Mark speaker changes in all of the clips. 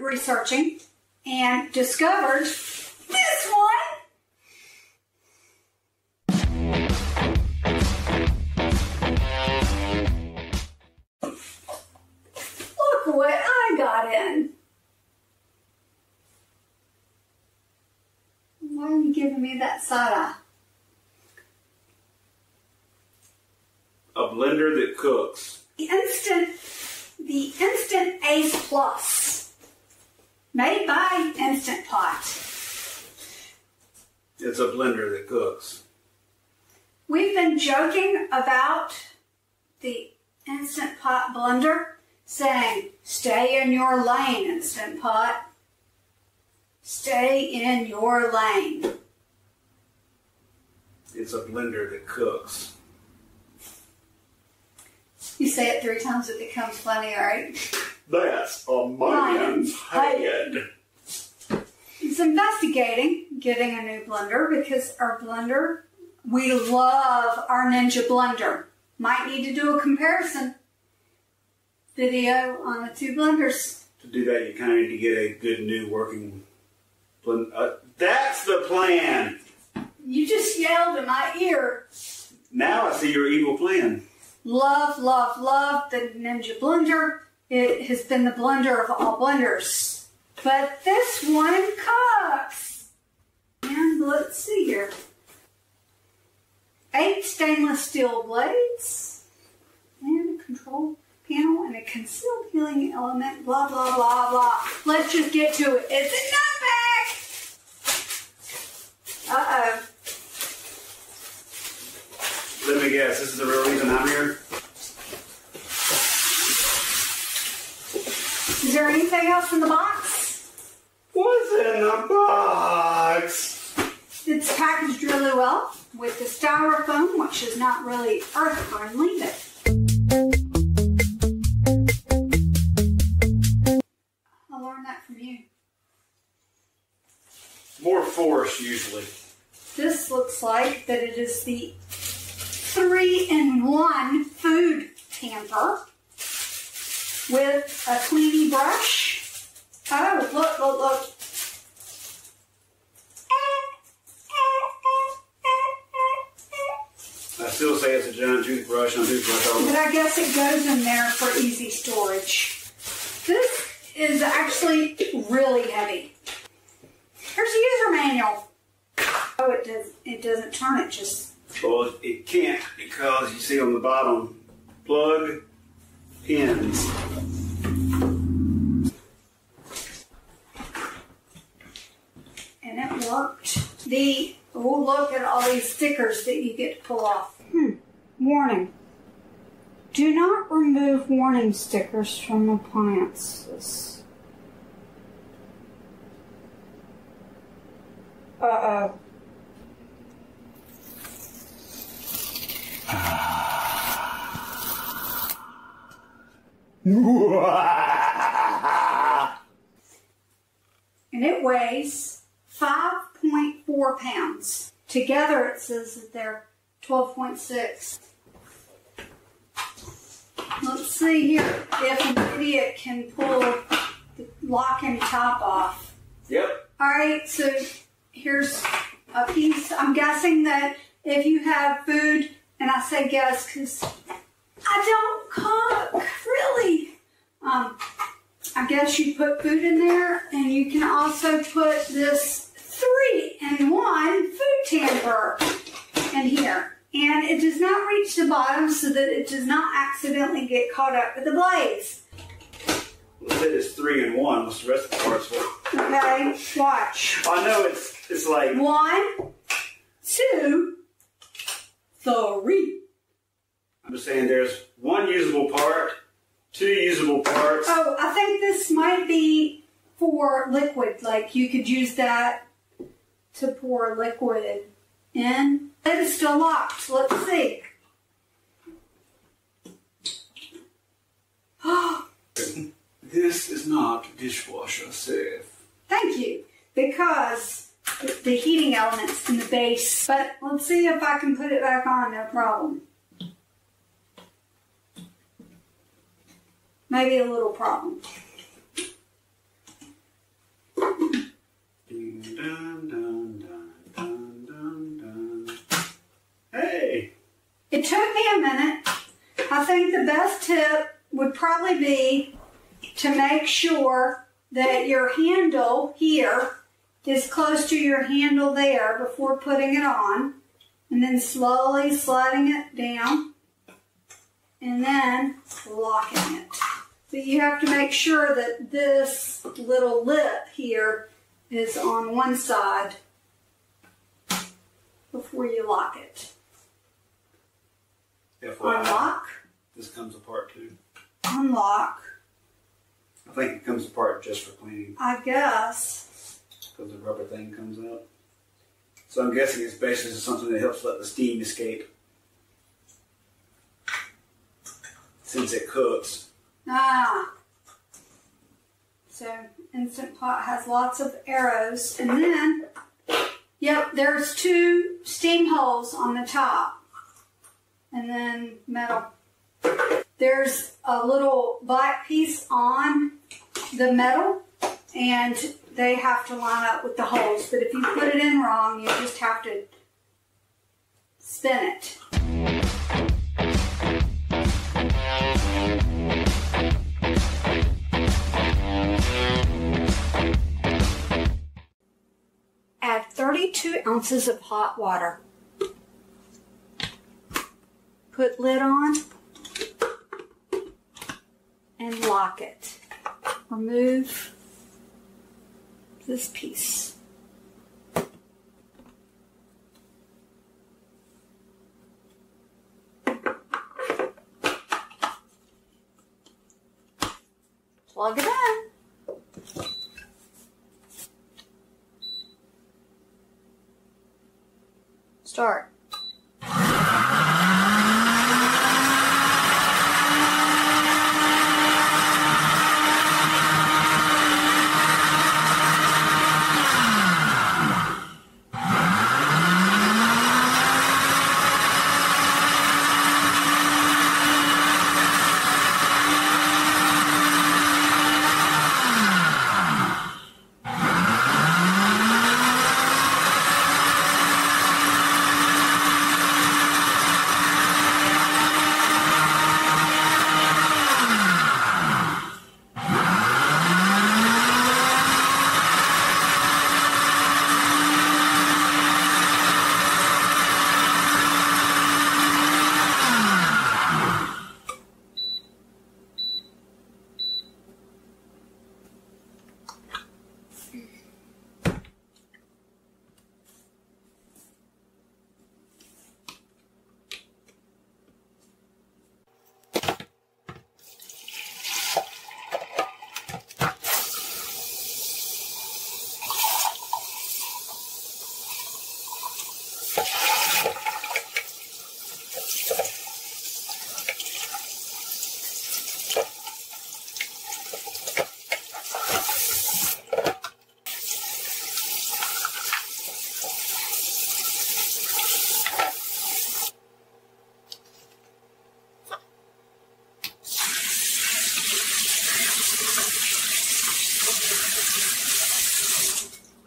Speaker 1: researching and discovered this one. Look what I got in. Why are you giving me that side eye?
Speaker 2: A blender that cooks.
Speaker 1: The Instant Ace Plus, made by Instant Pot.
Speaker 2: It's a blender that cooks.
Speaker 1: We've been joking about the Instant Pot blender, saying, stay in your lane, Instant Pot. Stay in your lane.
Speaker 2: It's a blender that cooks.
Speaker 1: You say it 3 times, it becomes funny, alright?
Speaker 2: That's a man's head.
Speaker 1: He's investigating getting a new blender because our blender, we love our Ninja blender. Might need to do a comparison video on the 2 blenders.
Speaker 2: To do that, you kind of need to get a good new working blender. That's the plan.
Speaker 1: You just yelled in my ear.
Speaker 2: Now I see your evil plan.
Speaker 1: Love, love, love the Ninja blender. It has been the blender of all blenders. But this one cooks. And let's see here. 8 stainless steel blades. And a control panel and a concealed healing element. Blah, blah, blah, blah. Let's just get to it. It's a nut bag! Uh-oh.
Speaker 2: Let me guess, this is the real reason I'm here?
Speaker 1: Is there anything else in the box?
Speaker 2: What's in the box?
Speaker 1: It's packaged really well with the styrofoam, which is not really earth-friendly, but I learned that from you.
Speaker 2: More force, usually.
Speaker 1: This looks like that it is the 3-in-1 food tamper with a cleaning brush. Oh, look, look, look.
Speaker 2: I still say it's a giant toothbrush and a toothbrush.
Speaker 1: But I guess it goes in there for easy storage. This is actually really heavy. Here's the user manual. Oh, it doesn't turn, it just...
Speaker 2: Well, it can't because you see on the bottom, plug pins.
Speaker 1: And it worked. Oh, look at all these stickers that you get to pull off. Warning. Do not remove warning stickers from appliances. Uh-oh. And it weighs 5.4 pounds. Together it says that they're 12.6. Let's see here if an idiot can pull the locking top off.
Speaker 2: Yep.
Speaker 1: Alright, so here's a piece. I'm guessing that if you have food, and I say guess because I don't cook, really. I guess you put food in there, and you can also put this 3-in-1 food tamper in here. And it does not reach the bottom so that it does not accidentally get caught up with the blades.
Speaker 2: Well, it is 3-in-1. What's the rest of the parts for?
Speaker 1: Okay, watch.
Speaker 2: I know it's like
Speaker 1: 1, 2, 3.
Speaker 2: I'm just saying there's 1 usable part, 2 usable parts.
Speaker 1: Oh, I think this might be for liquid. Like you could use that to pour liquid in. It is still locked. Let's see.
Speaker 2: This is not dishwasher safe.
Speaker 1: Thank you. Because the heating element's in the base. But let's see if I can put it back on, no problem. Maybe a little problem. took me a minute. I think the best tip would probably be to make sure that your handle here is close to your handle there before putting it on, and then slowly sliding it down and then locking it. But you have to make sure that this little lip here is on one side before you lock it. Unlock.
Speaker 2: This comes apart too.
Speaker 1: Unlock.
Speaker 2: I think it comes apart just for cleaning.
Speaker 1: I guess.
Speaker 2: Because the rubber thing comes out. So I'm guessing it's basically something that helps let the steam escape. Since it cooks.
Speaker 1: Ah. So Instant Pot has lots of arrows. And then, yep, there's 2 steam holes on the top. And then metal. There's a little black piece on the metal, and they have to line up with the holes. But if you put it in wrong, you just have to spin it. Add 32 ounces of hot water. Put lid on and lock it. Remove this piece. Plug it in. Start.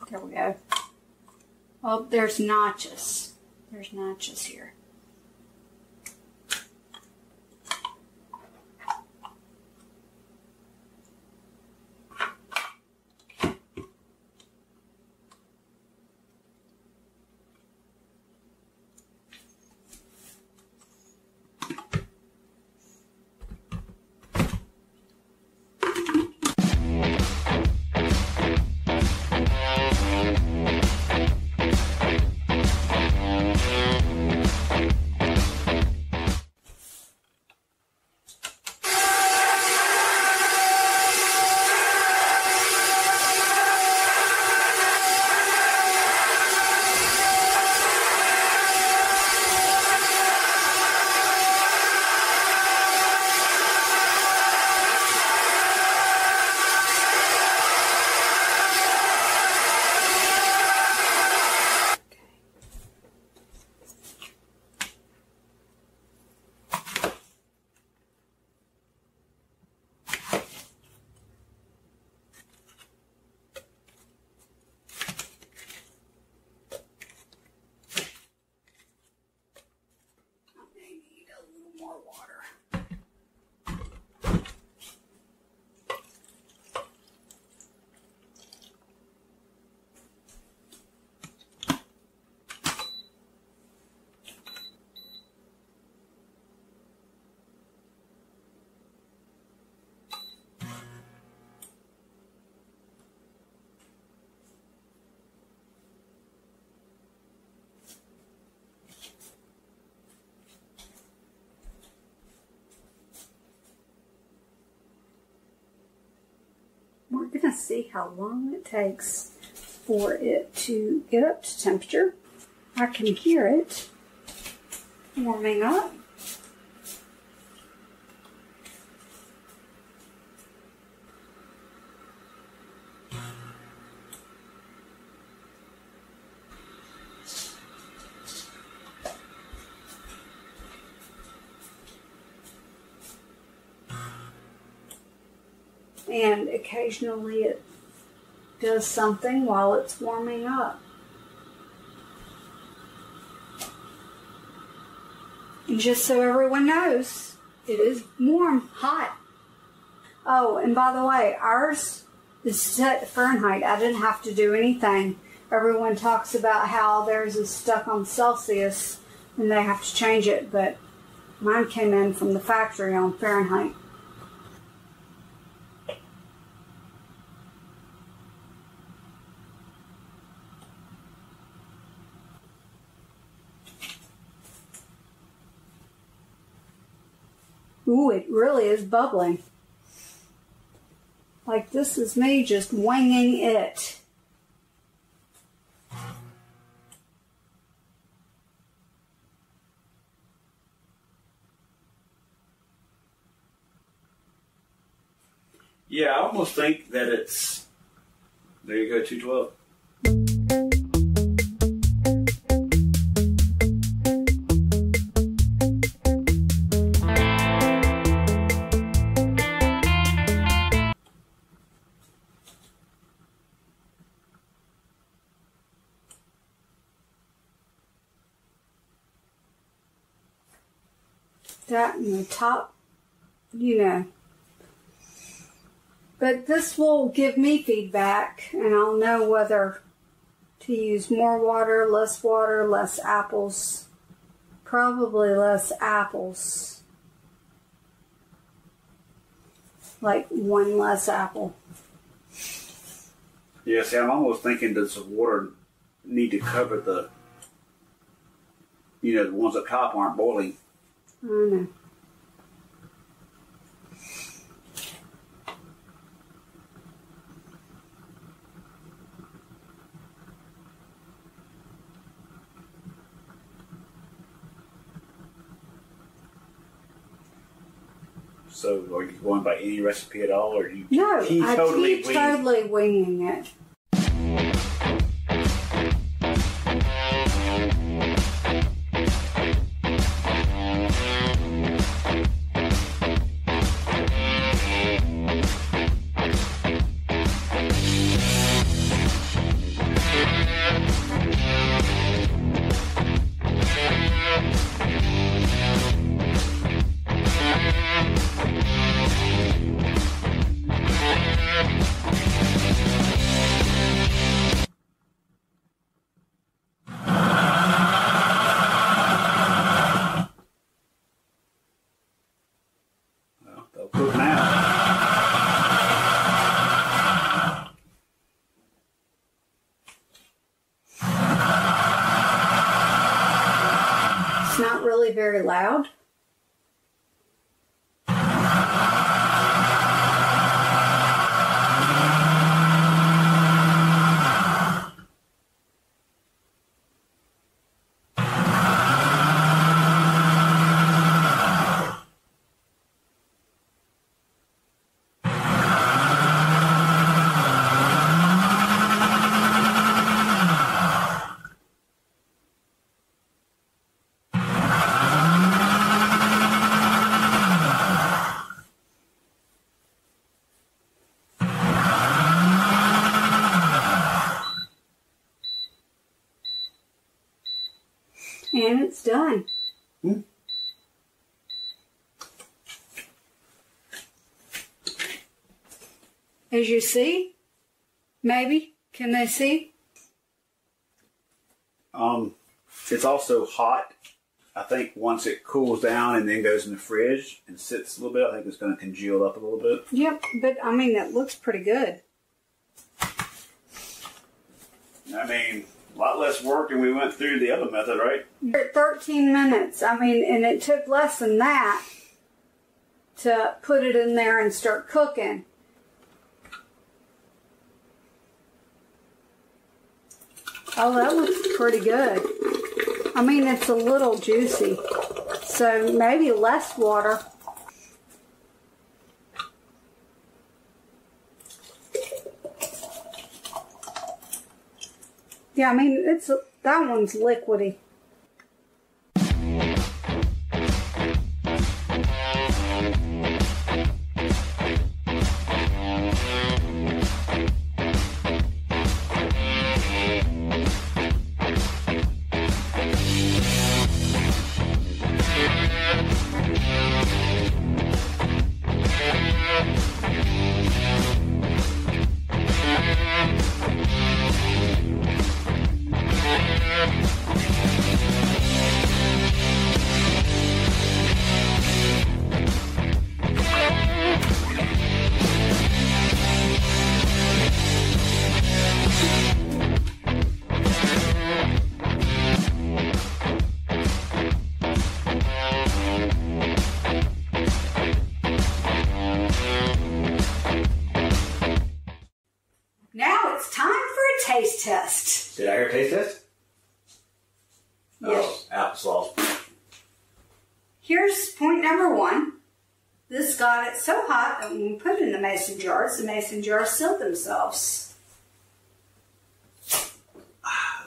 Speaker 1: There we go. Oh, there's notches. There's notches here. I'm going to see how long it takes for it to get up to temperature. I can hear it warming up. And occasionally it does something while it's warming up. And just so everyone knows, it is warm, hot. Oh, and by the way, ours is set to Fahrenheit. I didn't have to do anything. Everyone talks about how theirs is stuck on Celsius and they have to change it, but mine came in from the factory on Fahrenheit. Ooh, it really is bubbling. Like this is me just winging it.
Speaker 2: Yeah, I almost think that it's, there you go, 212.
Speaker 1: That in the top, you know. But this will give me feedback and I'll know whether to use more water, less apples. Probably less apples. Like one less apple.
Speaker 2: Yeah, see, I'm almost thinking, does the water need to cover the, you know, the ones up top aren't boiling.
Speaker 1: I know.
Speaker 2: So, are you going by any recipe at all, or are you?
Speaker 1: No,
Speaker 2: I
Speaker 1: keep totally winging it. Not really very loud. And it's done. As you see, maybe, can they see?
Speaker 2: It's also hot. I think once it cools down and then goes in the fridge and sits a little bit, I think it's going to congeal up a little bit.
Speaker 1: Yep, but I mean, that looks pretty good.
Speaker 2: I mean, a lot less work than we went through the other method, right?
Speaker 1: 13 minutes. I mean, and it took less than that to put it in there and start cooking. Oh, that looks pretty good. I mean, it's a little juicy, so maybe less water. Yeah, I mean, that one's liquidy. Taste test.
Speaker 2: Did I hear a taste test?
Speaker 1: Yes.
Speaker 2: Oh, applesauce.
Speaker 1: Here's point number 1. This got it so hot that when we put it in the mason jars sealed themselves.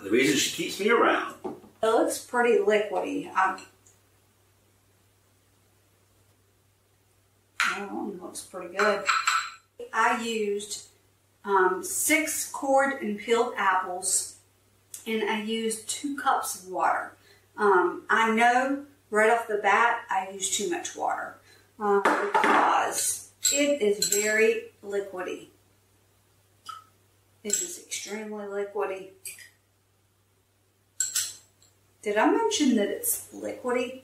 Speaker 2: The reason she keeps me around.
Speaker 1: It looks pretty liquidy. Oh, it looks pretty good. I used 6 cored and peeled apples, and I used 2 cups of water. I know right off the bat I used too much water because it is very liquidy. It is extremely liquidy. Did I mention that it's liquidy?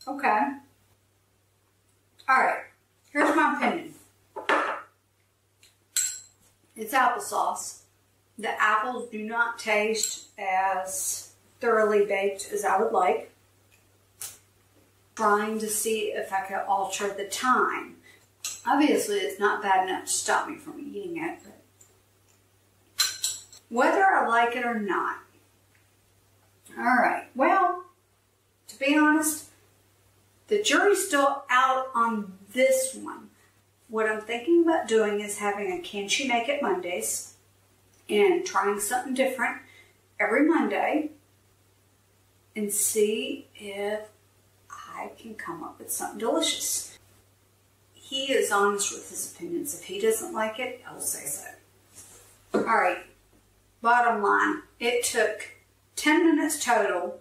Speaker 1: Okay. Alright, here's my opinion. It's applesauce. The apples do not taste as thoroughly baked as I would like. Trying to see if I could alter the time. Obviously, it's not bad enough to stop me from eating it, but whether I like it or not. Alright, well, to be honest, the jury's still out on this one. What I'm thinking about doing is having a Can She Make It Mondays and trying something different every Monday and see if I can come up with something delicious. He is honest with his opinions. If he doesn't like it, he'll say so. Alright, bottom line, it took 10 minutes total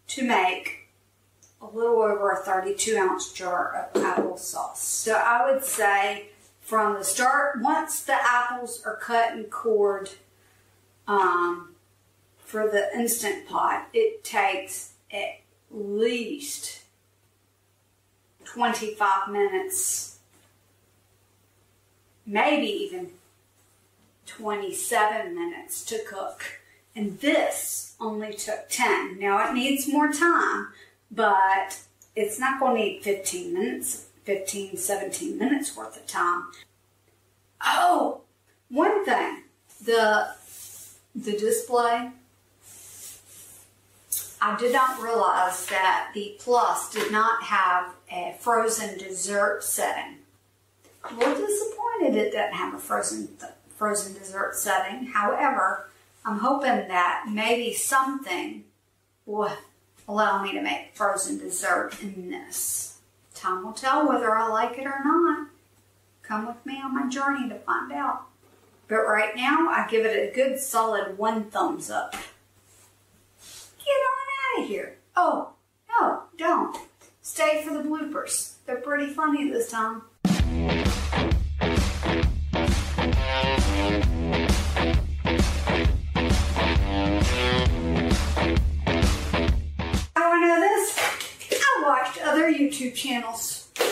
Speaker 1: to make a little over a 32-ounce jar of applesauce. So I would say from the start, once the apples are cut and cored for the Instant Pot, it takes at least 25 minutes, maybe even 27 minutes to cook. And this only took 10. Now it needs more time, but it's not going to need 15 minutes, 15, 17 minutes worth of time. Oh, one thing, the display, I did not realize that the Plus did not have a frozen dessert setting. A little disappointed it didn't have a frozen dessert setting. However, I'm hoping that maybe something will allow me to make frozen dessert in this. Time will tell whether I like it or not. Come with me on my journey to find out. But right now, I give it a good solid 1 thumbs up. Get on out of here. Oh, no, don't. Stay for the bloopers. They're pretty funny this time. Other YouTube channels.
Speaker 2: Does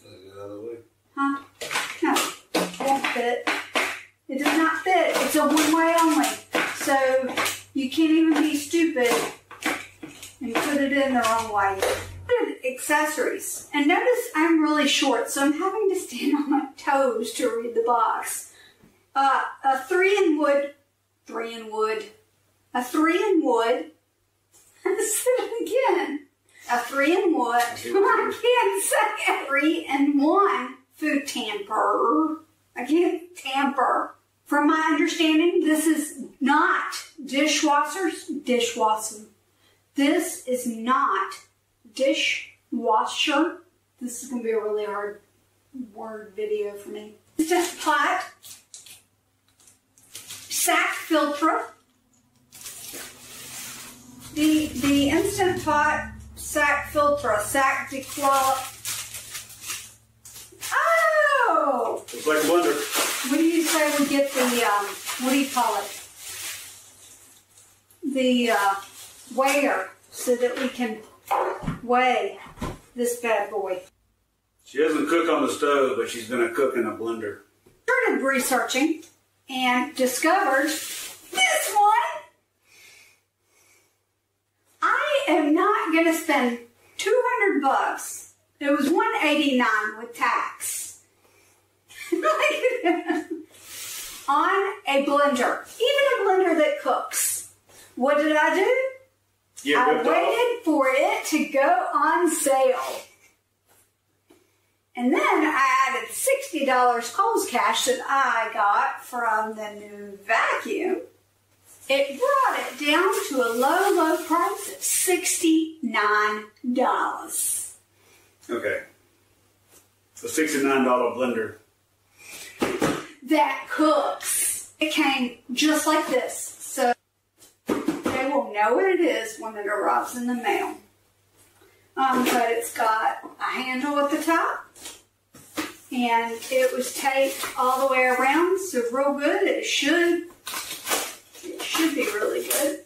Speaker 2: it go the other way?
Speaker 1: Huh? No, it won't fit. It does not fit. It's a one-way only. So you can't even be stupid and put it in the wrong way. accessories. And notice I'm really short, so I'm having to stand on my toes to read the box. A 3-in-wood. I said it again. A 3-in-wood. I can't say it. 3-in-1 food tamper. I can't tamper. From my understanding, this is not dishwasher. This is not dishwasher. This is going to be a really hard word video for me. Instant pot. Sac filter. The Instant Pot sac filter, sac de claw. Oh!
Speaker 2: It's like a blender.
Speaker 1: What do you say we get the, what do you call it? The weigher, so that we can weigh this bad boy.
Speaker 2: She doesn't cook on the stove, but she's going to cook in a blender.
Speaker 1: Started researching and discovered this one. I am not going to spend $200. It was $189 with tax. On a blender. Even a blender that cooks. What did I do?
Speaker 2: Yeah,
Speaker 1: I waited for it to go on sale. And then I added $60 Kohl's cash that I got from the new vacuum. It brought it down to a low price of $69.
Speaker 2: Okay. A $69 blender.
Speaker 1: That cooks. It came just like this. So they will know what it is when it arrives in the mail. But it's got a handle at the top. And it was taped all the way around. So real good. It should be really good.